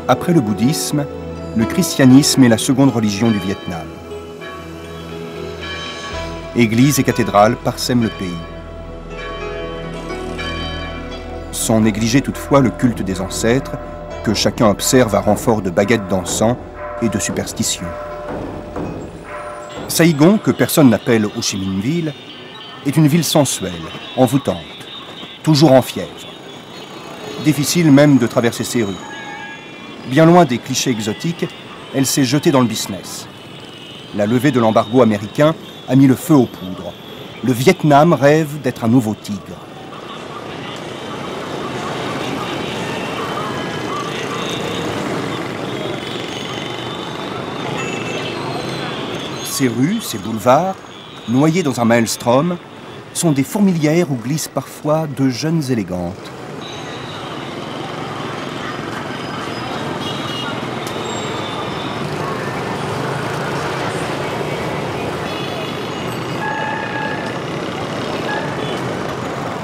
Après le bouddhisme, le christianisme est la seconde religion du Vietnam. Églises et cathédrales parsèment le pays. Sans négliger toutefois le culte des ancêtres, que chacun observe à renfort de baguettes d'encens et de superstitions. Saigon, que personne n'appelle Ho Chi Minh Ville, est une ville sensuelle, envoûtante, toujours en fièvre. Difficile même de traverser ses rues. Bien loin des clichés exotiques, elle s'est jetée dans le business. La levée de l'embargo américain a mis le feu aux poudres. Le Vietnam rêve d'être un nouveau tigre. Ces rues, ces boulevards, noyés dans un maelstrom, sont des fourmilières où glissent parfois de jeunes élégantes.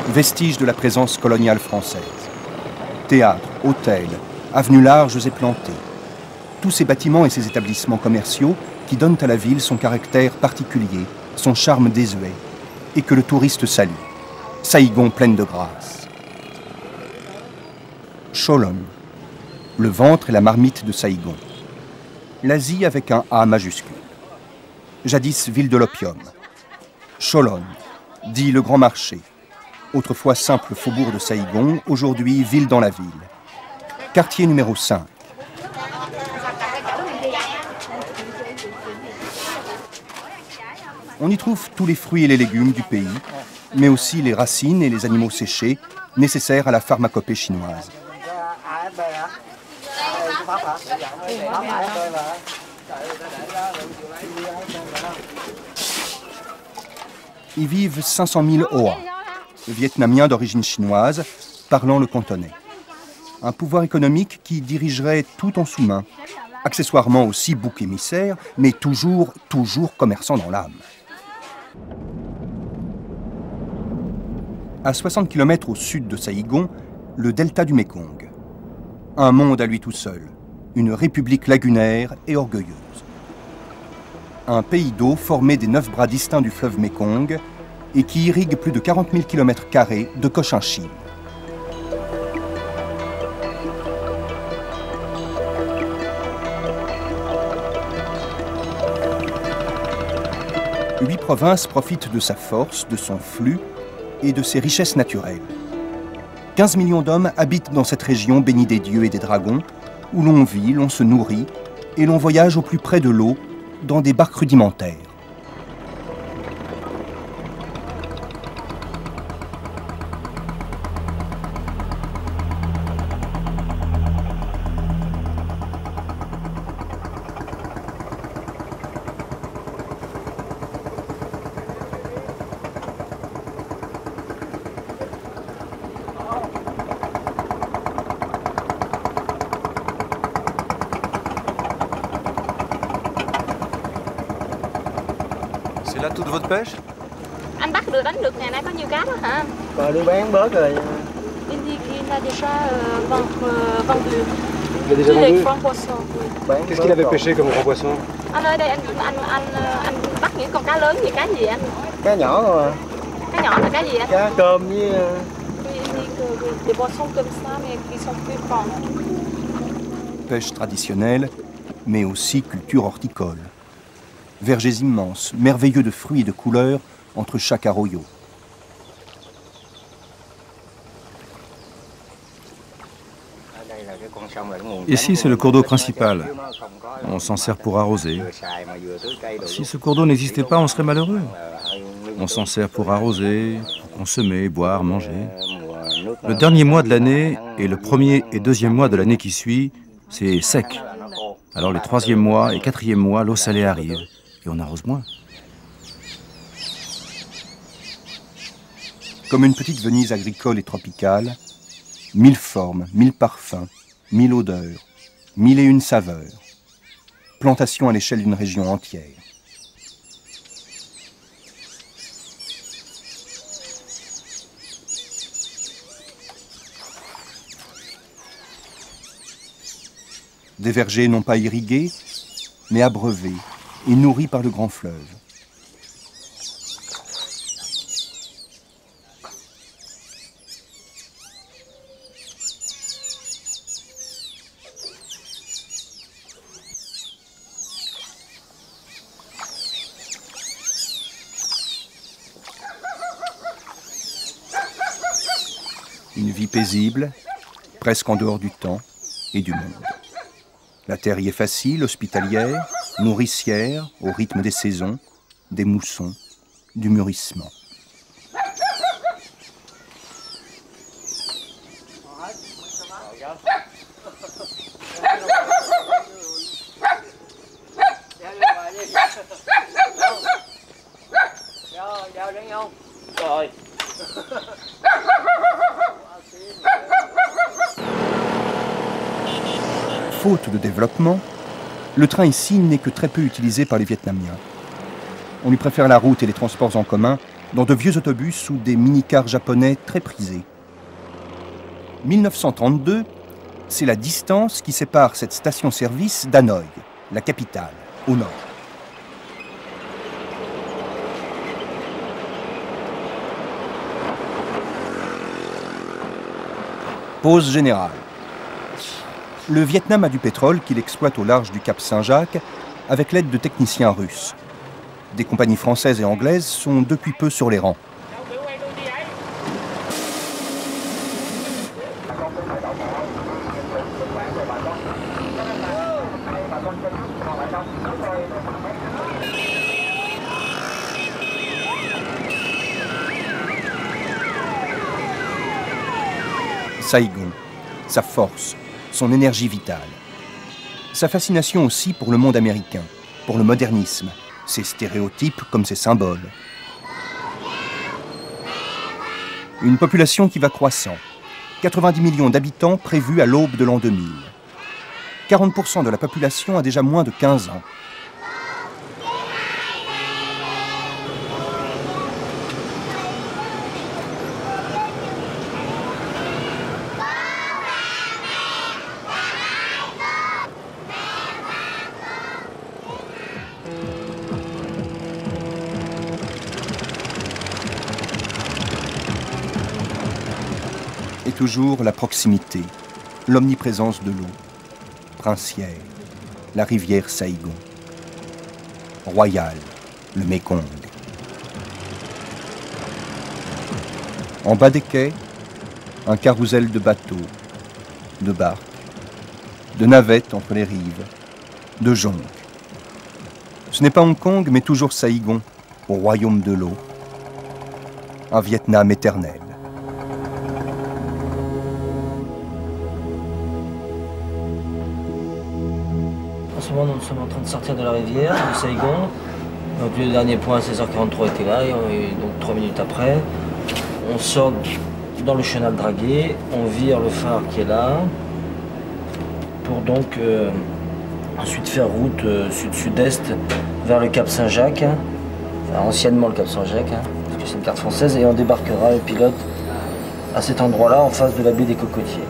Vestiges de la présence coloniale française. Théâtres, hôtels, avenues larges et plantées. Tous ces bâtiments et ces établissements commerciaux qui donnent à la ville son caractère particulier, son charme désuet, et que le touriste salue. Saigon pleine de grâce. Cholon, le ventre et la marmite de Saigon. L'Asie avec un A majuscule. Jadis ville de l'opium. Cholon, dit le Grand Marché. Autrefois simple faubourg de Saigon, aujourd'hui ville dans la ville. Quartier numéro 5. On y trouve tous les fruits et les légumes du pays, mais aussi les racines et les animaux séchés, nécessaires à la pharmacopée chinoise. Y vivent 500 000 Hoa, Vietnamiens d'origine chinoise, parlant le cantonais. Un pouvoir économique qui dirigerait tout en sous-main, accessoirement aussi bouc émissaire, mais toujours commerçant dans l'âme. À 60 km au sud de Saigon, le delta du Mékong. Un monde à lui tout seul, une république lagunaire et orgueilleuse. Un pays d'eau formé des 9 bras distincts du fleuve Mékong et qui irrigue plus de 40 000 km² de Cochinchine. Huit provinces profitent de sa force, de son flux et de ses richesses naturelles. 15 millions d'hommes habitent dans cette région bénie des dieux et des dragons, où l'on vit, l'on se nourrit et l'on voyage au plus près de l'eau dans des barques rudimentaires. C'est là toute votre pêche? Anh bắt được, đánh được ngày nay có nhiều cá đó hả? Đi bán bớt rồi. Il a déjà vendu. Il a déjà vendu. Qu'est-ce qu'il avait pêché comme gros poisson? Anh ơi, đây anh bắt những con cá lớn gì, cá gì anh? Cá nhỏ thôi à. Cá nhỏ là cá gì anh? Cá cơm với... Des poissons comme ça, mais qui sont plus grands. Pêche traditionnelle, mais aussi culture horticole. Vergers immenses, merveilleux de fruits et de couleurs entre chaque arroyo. Ici, c'est le cours d'eau principal. On s'en sert pour arroser. Si ce cours d'eau n'existait pas, on serait malheureux. On s'en sert pour arroser, pour consommer, boire, manger. Le dernier mois de l'année et le premier et deuxième mois de l'année qui suit, c'est sec. Alors le troisième mois et quatrième mois, l'eau salée arrive et on arrose moins. Comme une petite Venise agricole et tropicale, 1000 formes, 1000 parfums, 1000 odeurs, 1001 saveurs. Plantation à l'échelle d'une région entière. Des vergers non pas irrigués, mais abreuvés et nourris par le grand fleuve. Une vie paisible, presque en dehors du temps et du monde. La terre y est facile, hospitalière, nourricière, au rythme des saisons, des moussons, du mûrissement. Faute de développement, le train ici n'est que très peu utilisé par les Vietnamiens. On lui préfère la route et les transports en commun dans de vieux autobus ou des mini-cars japonais très prisés. 1932, c'est la distance qui sépare cette station-service d'Hanoï, la capitale, au nord. Pause générale. Le Vietnam a du pétrole qu'il exploite au large du Cap Saint-Jacques avec l'aide de techniciens russes. Des compagnies françaises et anglaises sont depuis peu sur les rangs. Saigon, sa force, son énergie vitale. Sa fascination aussi pour le monde américain, pour le modernisme, ses stéréotypes comme ses symboles. Une population qui va croissant. 90 millions d'habitants prévus à l'aube de l'an 2000. 40% de la population a déjà moins de 15 ans. Et toujours la proximité, l'omniprésence de l'eau, princière, la rivière Saigon, royale, le Mékong. En bas des quais, un carrousel de bateaux, de barques, de navettes entre les rives, de jonques. Ce n'est pas Hong Kong, mais toujours Saigon, au royaume de l'eau. Un Vietnam éternel. En ce moment, nous sommes en train de sortir de la rivière, de Saigon. Donc, le dernier point à 16h43 était là, et donc 3 minutes après, on sort dans le chenal dragué, on vire le phare qui est là, pour donc ensuite faire route sud-sud-est vers le Cap Saint-Jacques, enfin, anciennement le Cap Saint-Jacques, parce que c'est une carte française, et on débarquera le pilote à cet endroit-là, en face de la baie des Cocotiers.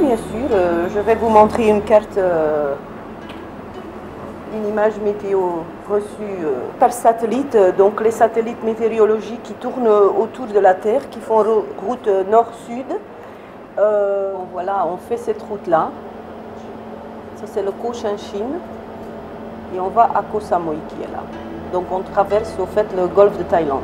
bien sûr. Je vais vous montrer une carte, une image météo reçue par satellite. Donc les satellites météorologiques qui tournent autour de la Terre, qui font route nord-sud. Voilà, on fait cette route-là. Ça c'est le Cochinchine. Et on va à Koh Samui qui est là. Donc on traverse au fait le golfe de Thaïlande.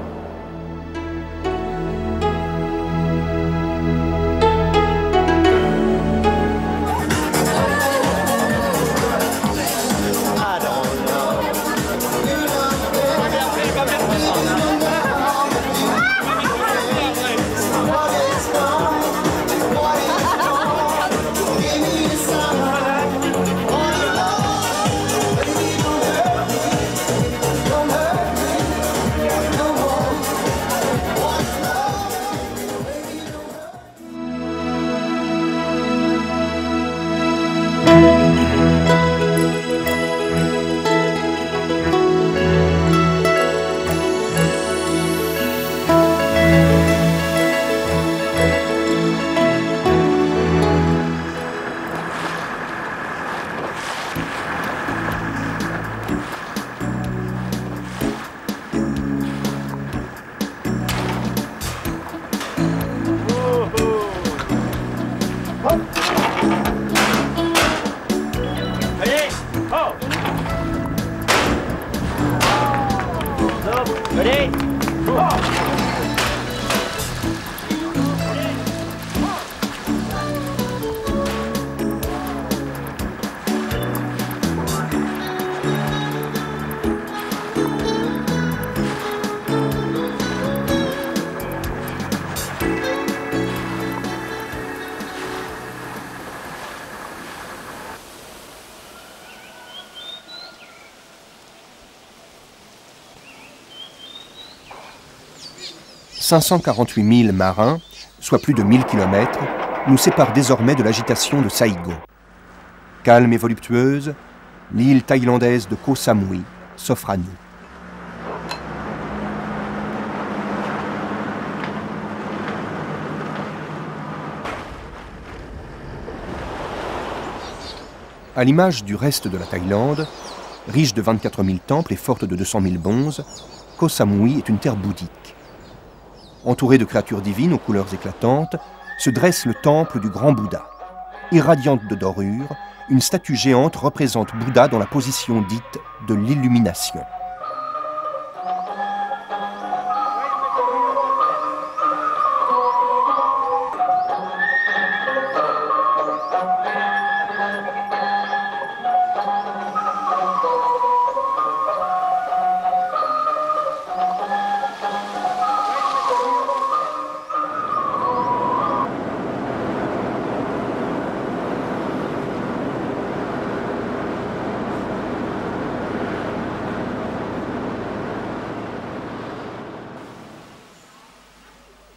« 548 milles marins, soit plus de 1000 km, nous séparent désormais de l'agitation de Saïgon. Calme et voluptueuse, l'île thaïlandaise de Koh Samui s'offre à nous. À l'image du reste de la Thaïlande, riche de 24 000 temples et forte de 200 000 bonzes, Koh Samui est une terre bouddhique. Entouré de créatures divines aux couleurs éclatantes, se dresse le temple du grand Bouddha. Irradiante de dorure, une statue géante représente Bouddha dans la position dite de l'illumination.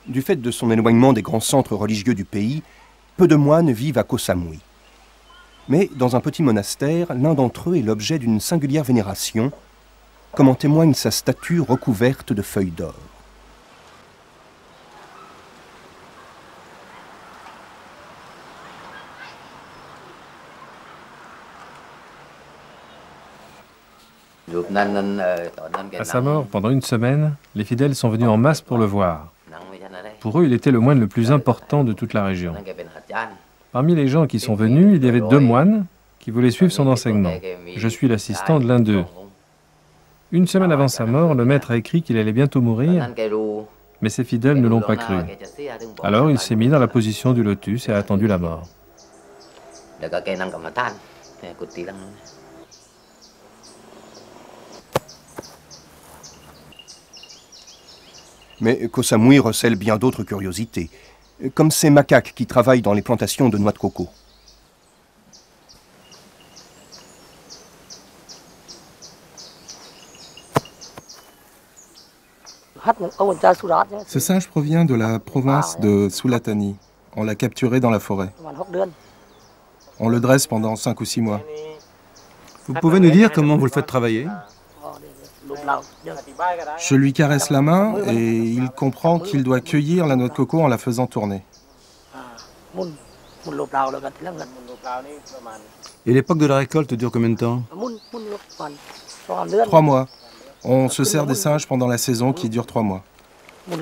Du fait de son éloignement des grands centres religieux du pays, peu de moines vivent à Koh Samui. Mais dans un petit monastère, l'un d'entre eux est l'objet d'une singulière vénération, comme en témoigne sa statue recouverte de feuilles d'or. À sa mort, pendant une semaine, les fidèles sont venus en masse pour le voir. Pour eux, il était le moine le plus important de toute la région. Parmi les gens qui sont venus, il y avait 2 moines qui voulaient suivre son enseignement. Je suis l'assistant de l'un d'eux. Une semaine avant sa mort, le maître a écrit qu'il allait bientôt mourir, mais ses fidèles ne l'ont pas cru. Alors il s'est mis dans la position du lotus et a attendu la mort. Mais Koh Samui recèle bien d'autres curiosités, comme ces macaques qui travaillent dans les plantations de noix de coco. Ce singe provient de la province de Sulatani. On l'a capturé dans la forêt. On le dresse pendant 5 ou 6 mois. Vous pouvez nous dire comment vous le faites travailler? Je lui caresse la main et il comprend qu'il doit cueillir la noix de coco en la faisant tourner. Et l'époque de la récolte dure combien de temps? 3 mois. On se sert des singes pendant la saison qui dure 3 mois. On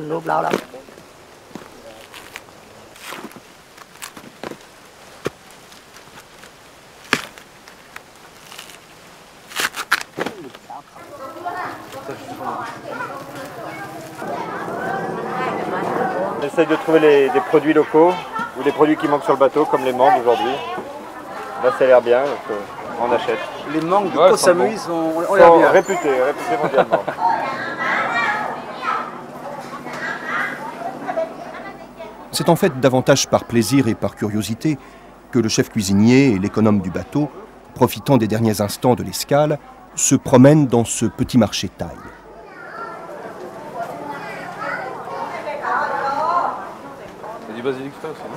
essaye de trouver des produits locaux ou des produits qui manquent sur le bateau, comme les mangues aujourd'hui. Là, ça a l'air bien, donc on achète. Les mangues du Koh Samui ont l'air bien. Réputés mondialement. C'est en fait davantage par plaisir et par curiosité que le chef cuisinier et l'économe du bateau, profitant des derniers instants de l'escale, se promènent dans ce petit marché thaï. Il y a du basilic frais aussi, non?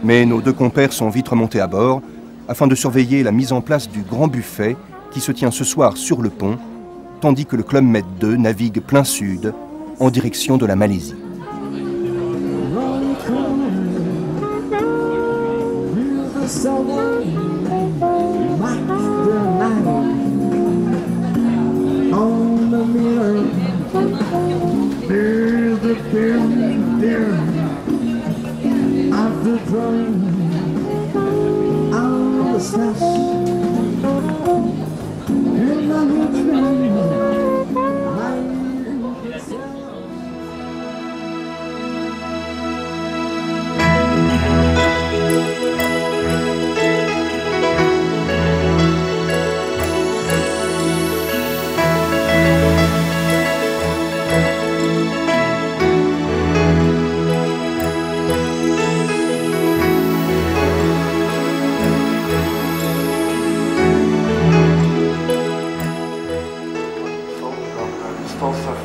Mais nos deux compères sont vite remontés à bord afin de surveiller la mise en place du grand buffet qui se tient ce soir sur le pont, tandis que le Club Med 2 navigue plein sud en direction de la Malaisie. Ça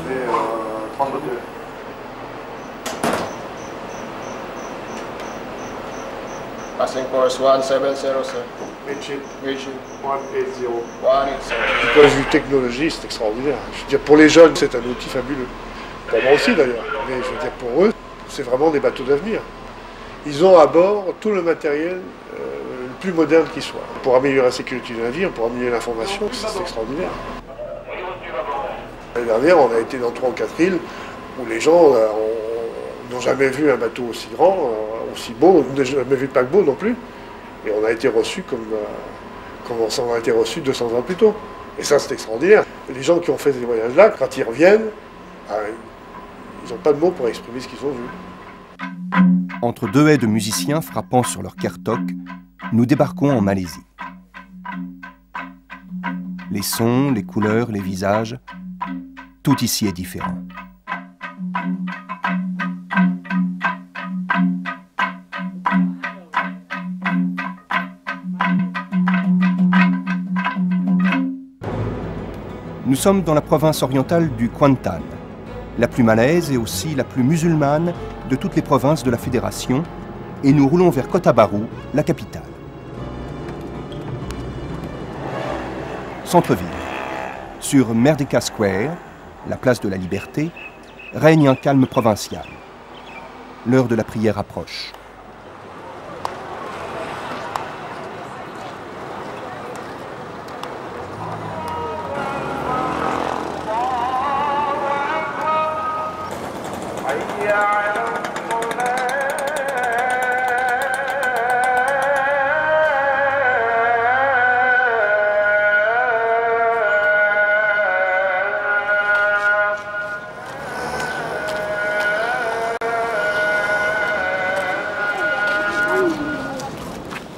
fait 32. Passing course 1707. Richard, 180. 180. Du point de vue technologie, c'est extraordinaire. Je veux dire, pour les jeunes, c'est un outil fabuleux. Pour moi aussi d'ailleurs. Mais je veux dire, pour eux, c'est vraiment des bateaux d'avenir. Ils ont à bord tout le matériel le plus moderne qui soit. Pour améliorer la sécurité du navire, pour améliorer l'information, c'est extraordinaire. L'année dernière, on a été dans 3 ou 4 îles où les gens n'ont jamais vu un bateau aussi grand, aussi beau, n'ont jamais vu de paquebot non plus. Et on a été reçus comme on a été reçus 200 ans plus tôt. Et ça, c'est extraordinaire. Les gens qui ont fait ces voyages-là, quand ils reviennent, ils n'ont pas de mots pour exprimer ce qu'ils ont vu. Entre deux haies de musiciens frappant sur leur kertok, nous débarquons en Malaisie. Les sons, les couleurs, les visages, tout ici est différent. Nous sommes dans la province orientale du Kuantan, la plus malaise et aussi la plus musulmane de toutes les provinces de la Fédération, et nous roulons vers Kota Bharu, la capitale. Centre-ville. Sur Merdeka Square, la place de la Liberté, règne un calme provincial. L'heure de la prière approche.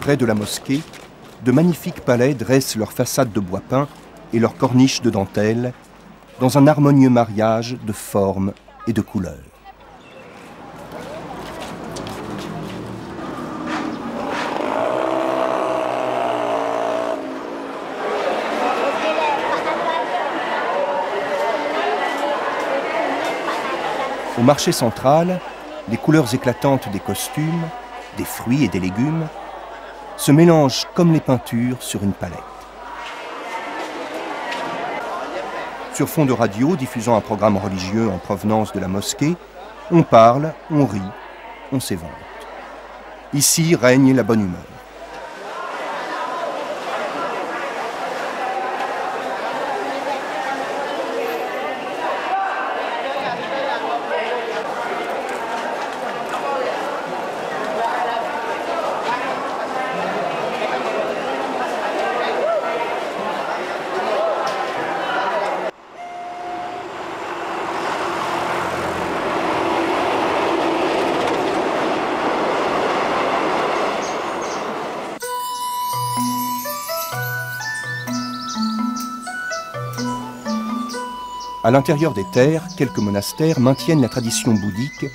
Près de la mosquée, de magnifiques palais dressent leurs façades de bois peint et leurs corniches de dentelle dans un harmonieux mariage de formes et de couleurs. Au marché central, les couleurs éclatantes des costumes, des fruits et des légumes se mélangent comme les peintures sur une palette. Sur fond de radio diffusant un programme religieux en provenance de la mosquée, on parle, on rit, on s'évente. Ici règne la bonne humeur. À l'intérieur des terres, quelques monastères maintiennent la tradition bouddhique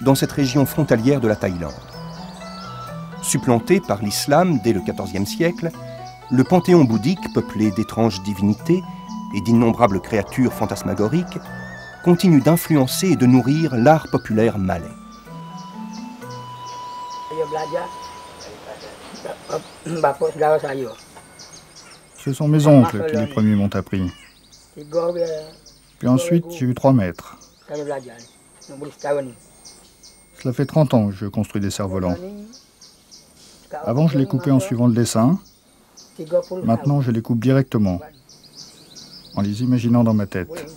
dans cette région frontalière de la Thaïlande. Supplanté par l'islam dès le XIVe siècle, le panthéon bouddhique, peuplé d'étranges divinités et d'innombrables créatures fantasmagoriques, continue d'influencer et de nourrir l'art populaire malais. Ce sont mes oncles qui les premiers m'ont appris. Puis ensuite, j'ai eu 3 maîtres. Cela fait 30 ans que je construis des cerfs-volants. Avant, je les coupais en suivant le dessin. Maintenant, je les coupe directement, en les imaginant dans ma tête.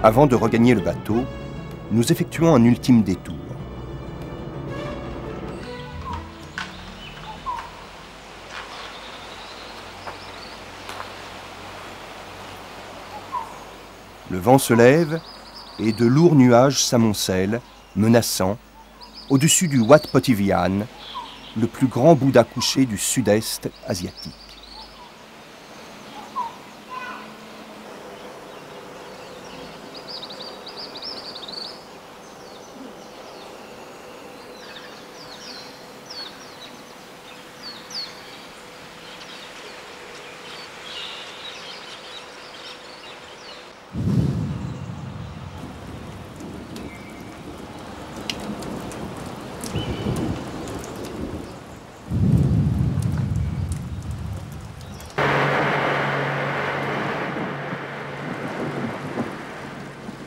Avant de regagner le bateau, nous effectuons un ultime détour. Le vent se lève et de lourds nuages s'amoncellent, menaçants, au-dessus du Wat Potivian, le plus grand Bouddha couché du sud-est asiatique.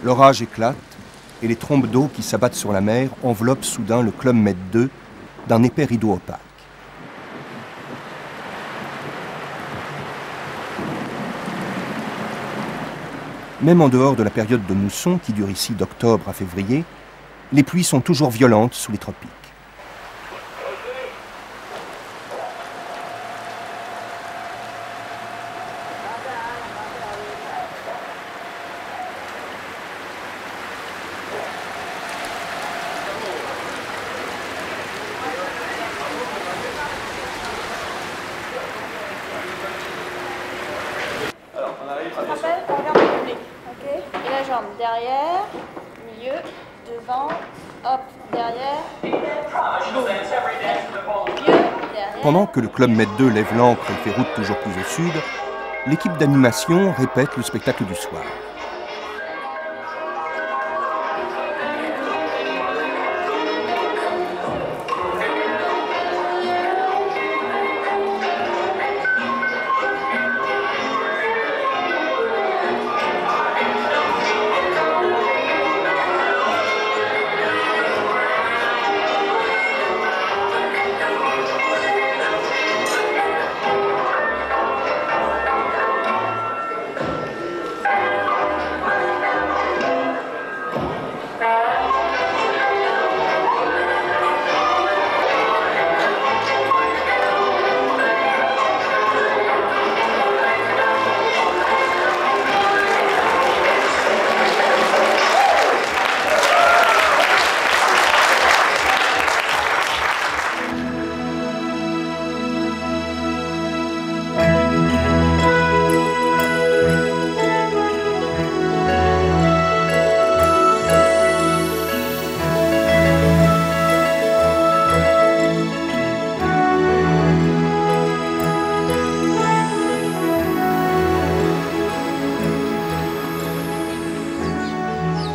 L'orage éclate et les trombes d'eau qui s'abattent sur la mer enveloppent soudain le Club Med 2 d'un épais rideau opaque. Même en dehors de la période de mousson qui dure ici d'octobre à février, les pluies sont toujours violentes sous les tropiques. Derrière, milieu, devant, hop, derrière, boum. Milieu, derrière. Pendant que le Club Med 2 lève l'ancre et fait route toujours plus au sud, l'équipe d'animation répète le spectacle du soir.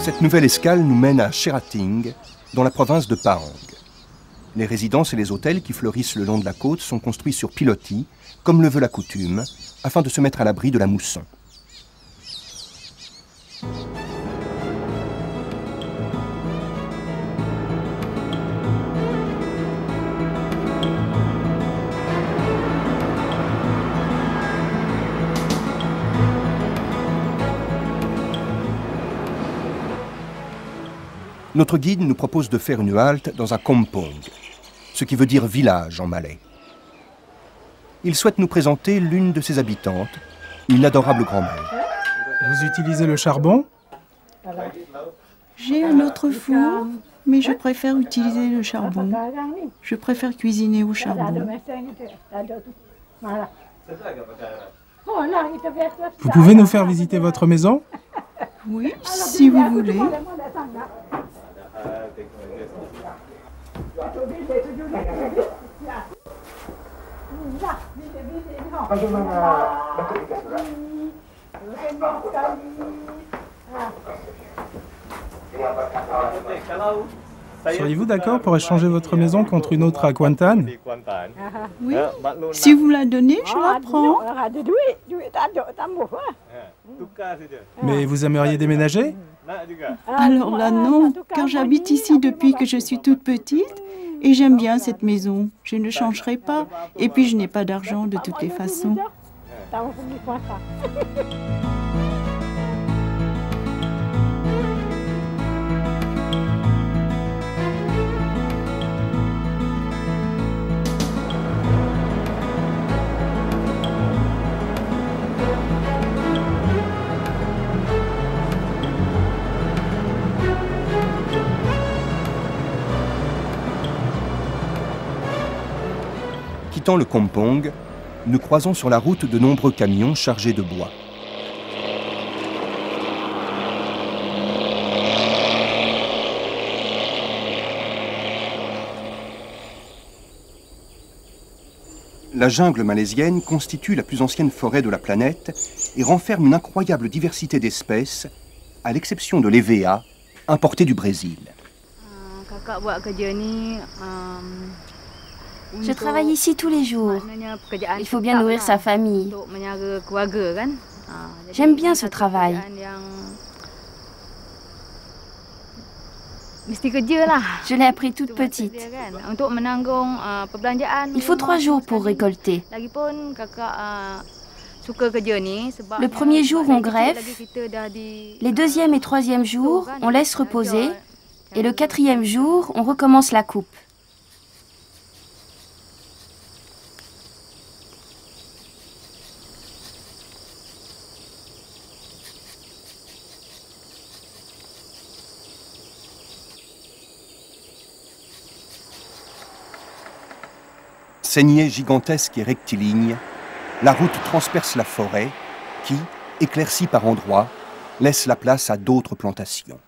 Cette nouvelle escale nous mène à Cherating, dans la province de Pahang. Les résidences et les hôtels qui fleurissent le long de la côte sont construits sur pilotis, comme le veut la coutume, afin de se mettre à l'abri de la mousson. Notre guide nous propose de faire une halte dans un kampong, ce qui veut dire village en malais. Il souhaite nous présenter l'une de ses habitantes, une adorable grand-mère. Vous utilisez le charbon? J'ai un autre four, mais je préfère utiliser le charbon. Je préfère cuisiner au charbon. Vous pouvez nous faire visiter votre maison? Oui, si vous voulez. Seriez-vous d'accord pour échanger votre maison contre une autre à Kuantan? Oui, si vous me la donnez, je la prends. Mais vous aimeriez déménager? Alors là, non, car j'habite ici depuis que je suis toute petite et j'aime bien cette maison. Je ne changerai pas et puis je n'ai pas d'argent de toutes les façons. Quittant le kampong, nous croisons sur la route de nombreux camions chargés de bois. La jungle malaisienne constitue la plus ancienne forêt de la planète et renferme une incroyable diversité d'espèces, à l'exception de l'EVA, importée du Brésil. Je travaille ici tous les jours. Il faut bien nourrir sa famille. J'aime bien ce travail. Je l'ai appris toute petite. Il faut 3 jours pour récolter. Le premier jour, on greffe. Les 2e et 3e jours, on laisse reposer. Et le 4e jour, on recommence la coupe. Saignée gigantesque et rectiligne, la route transperce la forêt qui, éclaircie par endroits, laisse la place à d'autres plantations.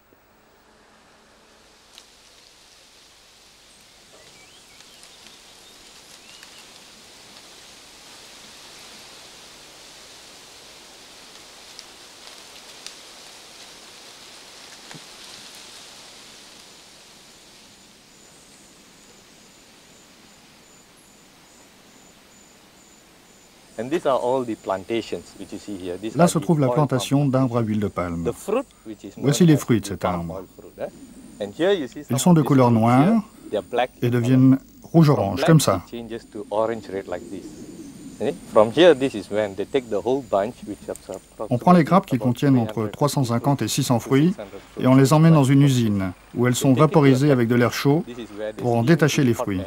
Là se trouve la plantation d'arbres à huile de palme. Voici les fruits de cet arbre. Ils sont de couleur noire et deviennent rouge-orange, comme ça. On prend les grappes qui contiennent entre 350 et 600 fruits et on les emmène dans une usine où elles sont vaporisées avec de l'air chaud pour en détacher les fruits.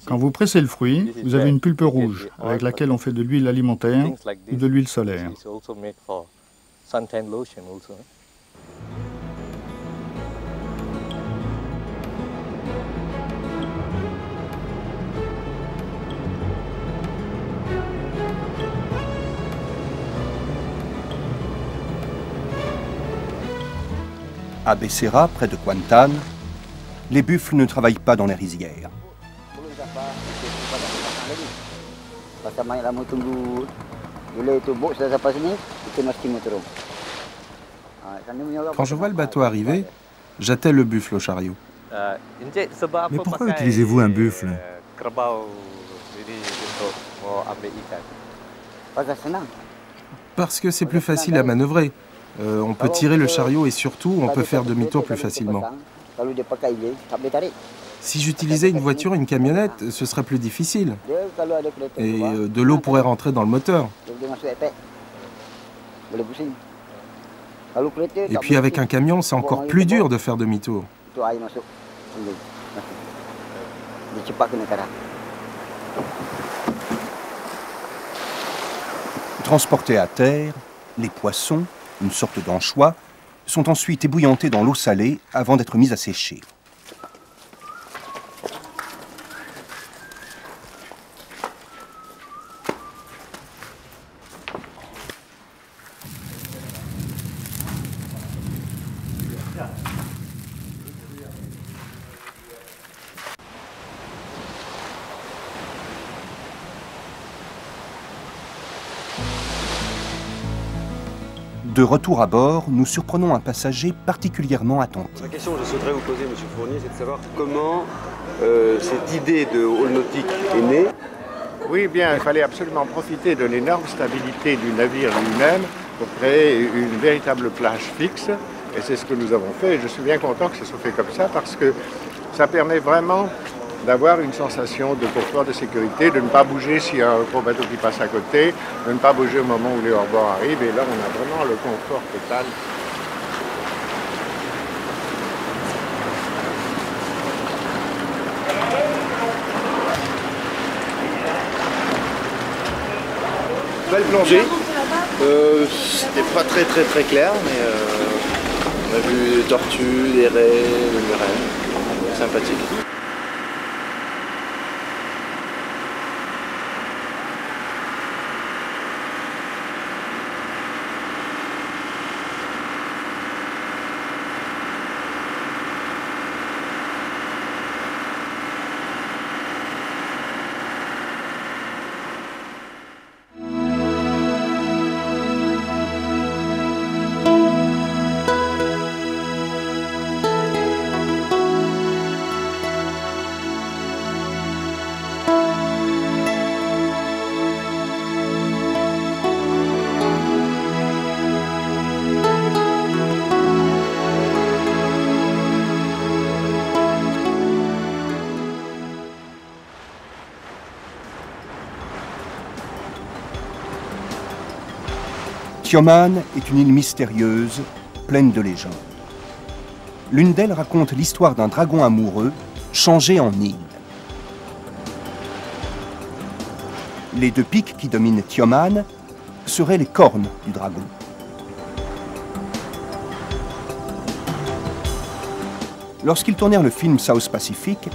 Quand vous pressez le fruit, vous avez une pulpe rouge avec laquelle on fait de l'huile alimentaire ou de l'huile solaire. À Becerra, près de Kuantan, les buffles ne travaillent pas dans les rizières. Quand je vois le bateau arriver, j'attelle le buffle au chariot. Mais pourquoi utilisez-vous un buffle? Parce que c'est plus facile à manœuvrer. On peut tirer le chariot et surtout, on peut faire demi-tour plus facilement. Si j'utilisais une voiture, une camionnette, ce serait plus difficile. Et de l'eau pourrait rentrer dans le moteur. Et puis avec un camion, c'est encore plus dur de faire demi-tour. Transportés à terre, les poissons, une sorte d'anchois, sont ensuite ébouillantés dans l'eau salée avant d'être mis à sécher. De retour à bord, nous surprenons un passager particulièrement attentif. La question que je souhaiterais vous poser, M. Fournier, c'est de savoir comment cette idée de hall nautique est née. Oui, bien, il fallait absolument profiter de l'énorme stabilité du navire lui-même pour créer une véritable plage fixe. Et c'est ce que nous avons fait. Et je suis bien content que ce soit fait comme ça parce que ça permet vraiment d'avoir une sensation de confort, de sécurité, de ne pas bouger s'il y a un gros bateau qui passe à côté, de ne pas bouger au moment où les hors-bords arrivent. Et là, on a vraiment le confort total. Belle plongée. C'était pas très clair, mais on a vu des tortues, des raies, des murènes. Sympathique. Tioman est une île mystérieuse, pleine de légendes. L'une d'elles raconte l'histoire d'un dragon amoureux changé en île. Les deux pics qui dominent Tioman seraient les cornes du dragon. Lorsqu'ils tournèrent le film South Pacific,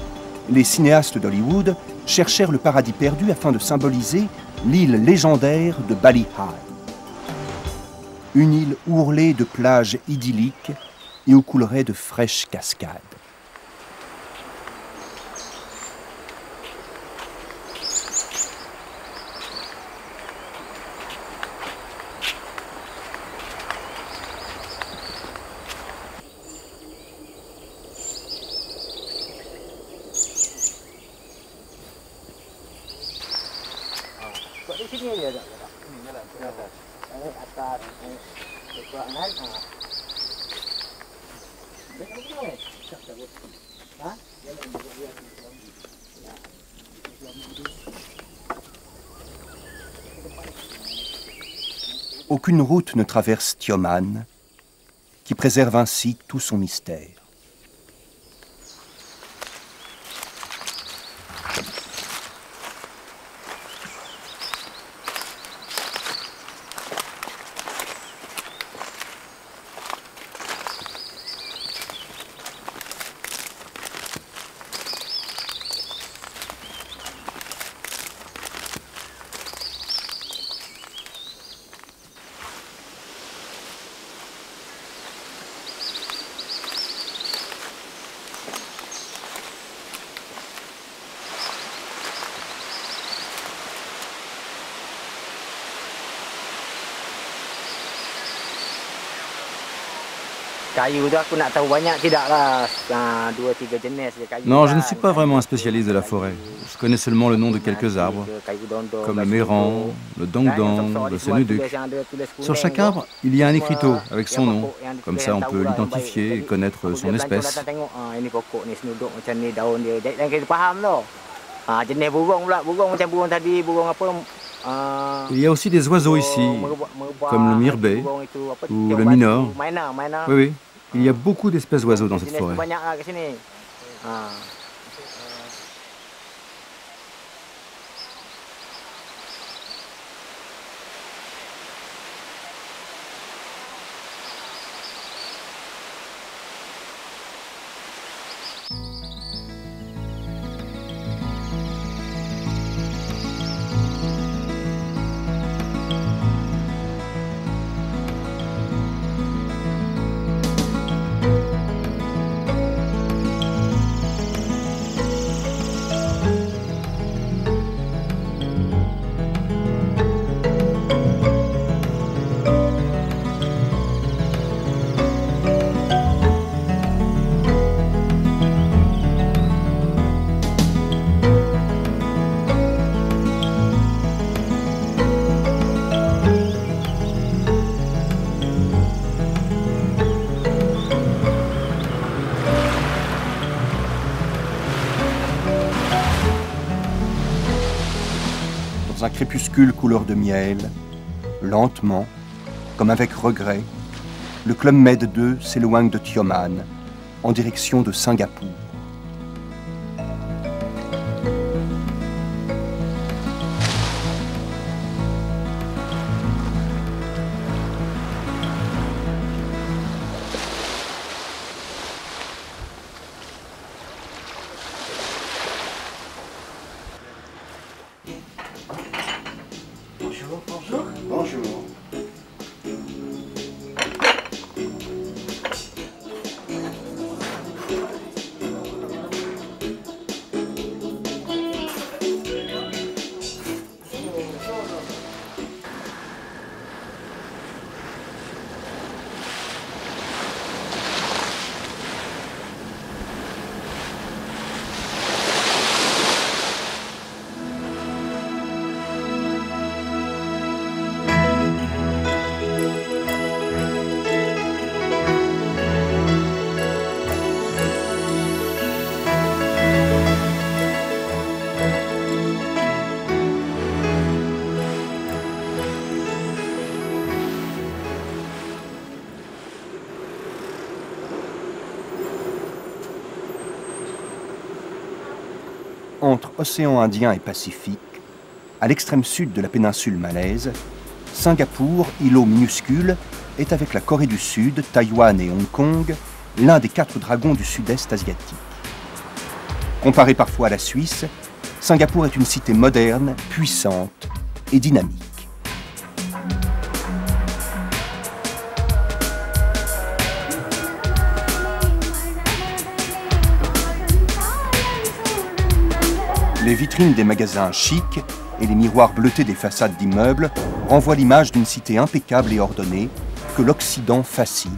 les cinéastes d'Hollywood cherchèrent le paradis perdu afin de symboliser l'île légendaire de Bali Ha'i. Une île ourlée de plages idylliques et où couleraient de fraîches cascades. Aucune route ne traverse Tioman, qui préserve ainsi tout son mystère. Non, je ne suis pas vraiment un spécialiste de la forêt. Je connais seulement le nom de quelques arbres, comme le méran, le dongdong, le sénéduc. Sur chaque arbre, il y a un écriteau avec son nom. Comme ça, on peut l'identifier et connaître son espèce. Il y a aussi des oiseaux ici, comme le mirbé ou le minor. Oui, oui, il y a beaucoup d'espèces d'oiseaux dans cette forêt. Dans un crépuscule couleur de miel, lentement, comme avec regret, le Club Med 2 s'éloigne de Tioman en direction de Singapour. Bonjour. Entre océan Indien et Pacifique, à l'extrême sud de la péninsule malaise, Singapour, îlot minuscule, est avec la Corée du Sud, Taïwan et Hong Kong, l'un des 4 dragons du sud-est asiatique. Comparé parfois à la Suisse, Singapour est une cité moderne, puissante et dynamique. Les vitrines des magasins chics et les miroirs bleutés des façades d'immeubles renvoient l'image d'une cité impeccable et ordonnée que l'Occident fascine.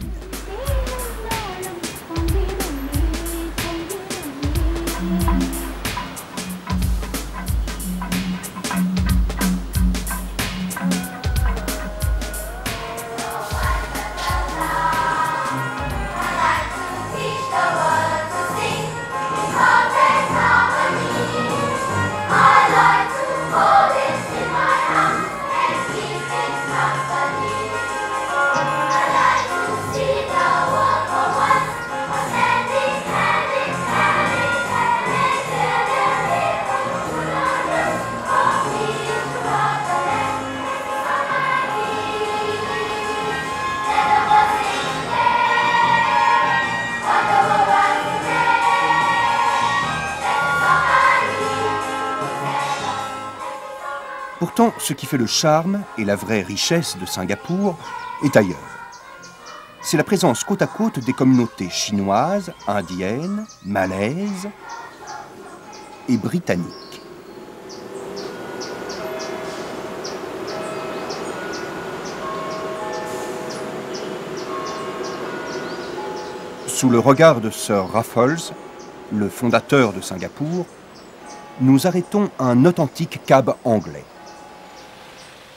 Pourtant, ce qui fait le charme et la vraie richesse de Singapour est ailleurs. C'est la présence côte à côte des communautés chinoises, indiennes, malaises et britanniques. Sous le regard de Sir Raffles, le fondateur de Singapour, nous arrêtons un authentique cab anglais.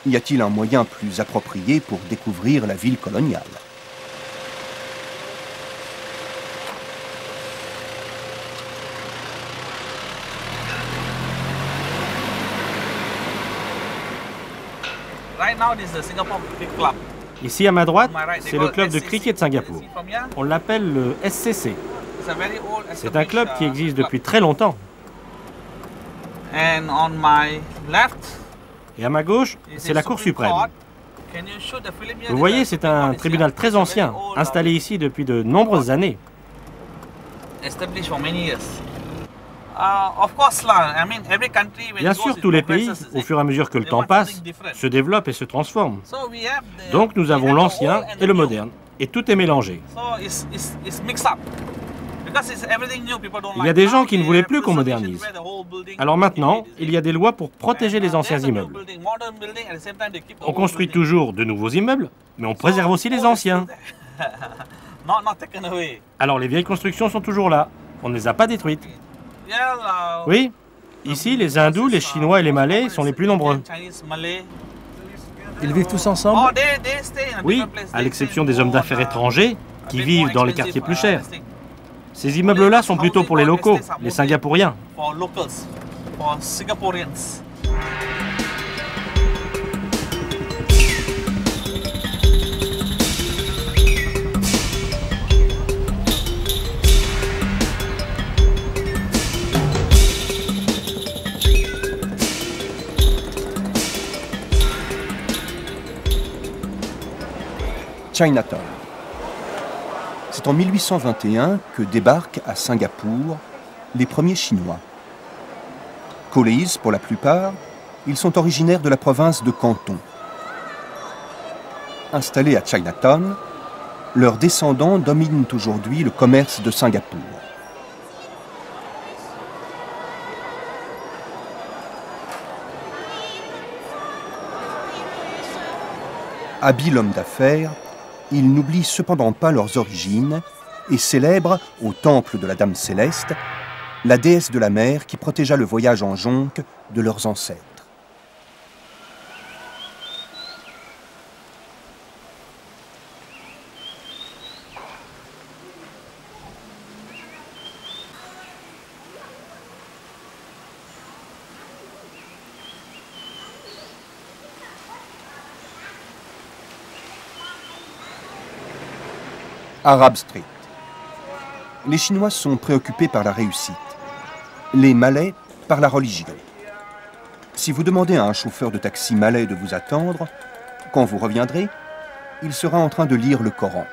Y a-t-il un moyen plus approprié pour découvrir la ville coloniale? Ici à ma droite, c'est le club de cricket de Singapour. On l'appelle le SCC. C'est un club qui existe depuis très longtemps. Et à ma gauche, c'est la Cour suprême. Vous voyez, c'est un tribunal très ancien, installé ici depuis de nombreuses années. Bien sûr, tous les pays, au fur et à mesure que le temps passe, se développent et se transforment. Donc nous avons l'ancien et le moderne, et tout est mélangé. Il y a des gens qui ne voulaient plus qu'on modernise. Alors maintenant, il y a des lois pour protéger les anciens immeubles. On construit toujours de nouveaux immeubles, mais on préserve aussi les anciens. Alors les vieilles constructions sont toujours là. On ne les a pas détruites. Oui, ici, les Hindous, les Chinois et les Malais sont les plus nombreux. Ils vivent tous ensemble? Oui, à l'exception des hommes d'affaires étrangers qui vivent dans les quartiers plus chers. Ces immeubles-là sont plutôt pour les locaux, les Singapouriens. Chinatown. C'est en 1821 que débarquent à Singapour les premiers Chinois. Coléis pour la plupart, ils sont originaires de la province de Canton. Installés à Chinatown, leurs descendants dominent aujourd'hui le commerce de Singapour. Habiles hommes d'affaires, ils n'oublient cependant pas leurs origines et célèbrent, au temple de la Dame Céleste, la déesse de la mer qui protégea le voyage en jonque de leurs ancêtres. Arab Street. Les Chinois sont préoccupés par la réussite. Les Malais par la religion. Si vous demandez à un chauffeur de taxi malais de vous attendre, quand vous reviendrez, il sera en train de lire le Coran.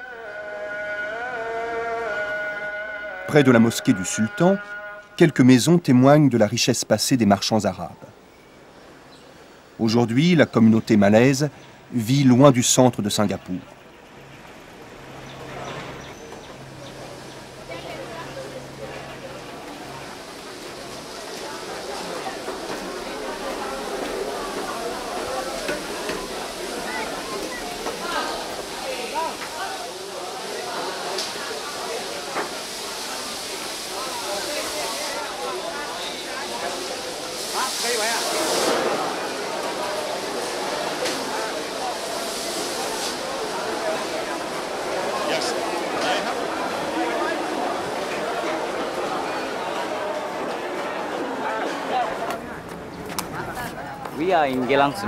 Près de la mosquée du sultan, quelques maisons témoignent de la richesse passée des marchands arabes. Aujourd'hui, la communauté malaise vit loin du centre de Singapour.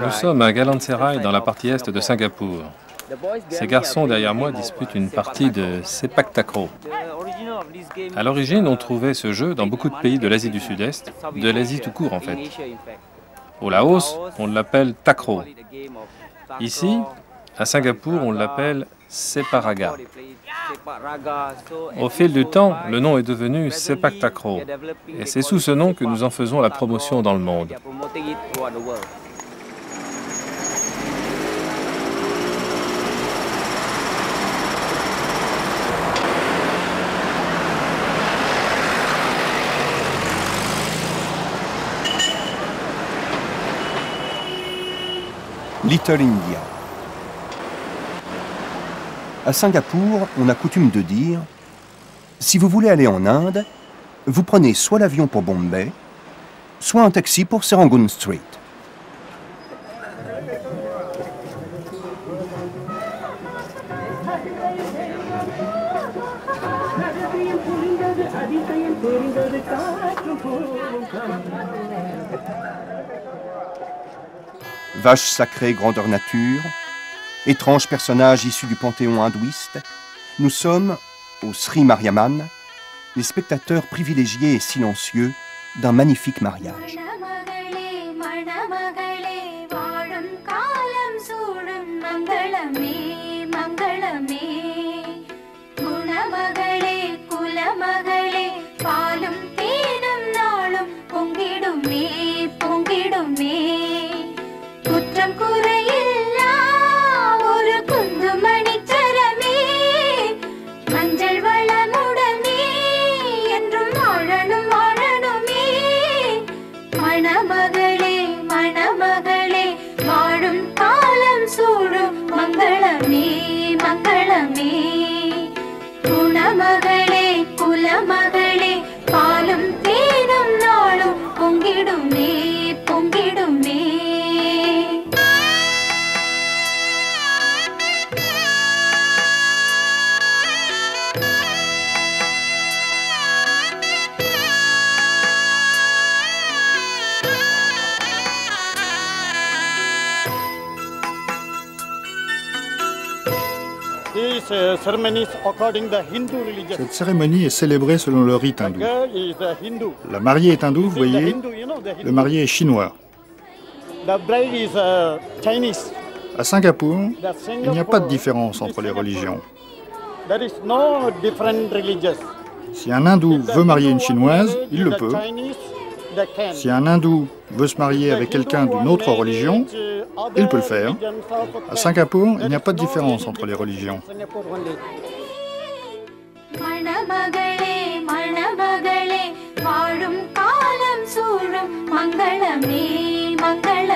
Nous sommes à Galanserai, dans la partie est de Singapour. Ces garçons derrière moi disputent une partie de sepak takraw. À l'origine, on trouvait ce jeu dans beaucoup de pays de l'Asie du Sud-Est, de l'Asie tout court en fait. Au Laos, on l'appelle takraw. Ici, à Singapour, on l'appelle separaga. Au fil du temps, le nom est devenu sepak takraw. Et c'est sous ce nom que nous en faisons la promotion dans le monde. Little India. À Singapour, on a coutume de dire Si vous voulez aller en Inde, vous prenez soit l'avion pour Bombay, soit un taxi pour Serangoon Street. Vache sacrée grandeur nature, étrange personnage issu du panthéon hindouiste, nous sommes, au Sri Mariamman, les spectateurs privilégiés et silencieux d'un magnifique mariage. Cette cérémonie est célébrée selon le rite hindou. La mariée est hindoue, vous voyez, le marié est chinois. À Singapour, il n'y a pas de différence entre les religions. Si un hindou veut marier une chinoise, il le peut. Si un hindou veut se marier avec quelqu'un d'une autre religion, il peut le faire. À Singapour, il n'y a pas de différence entre les religions. வாழும் காலம் சூழும் மங்களமே மங்களமே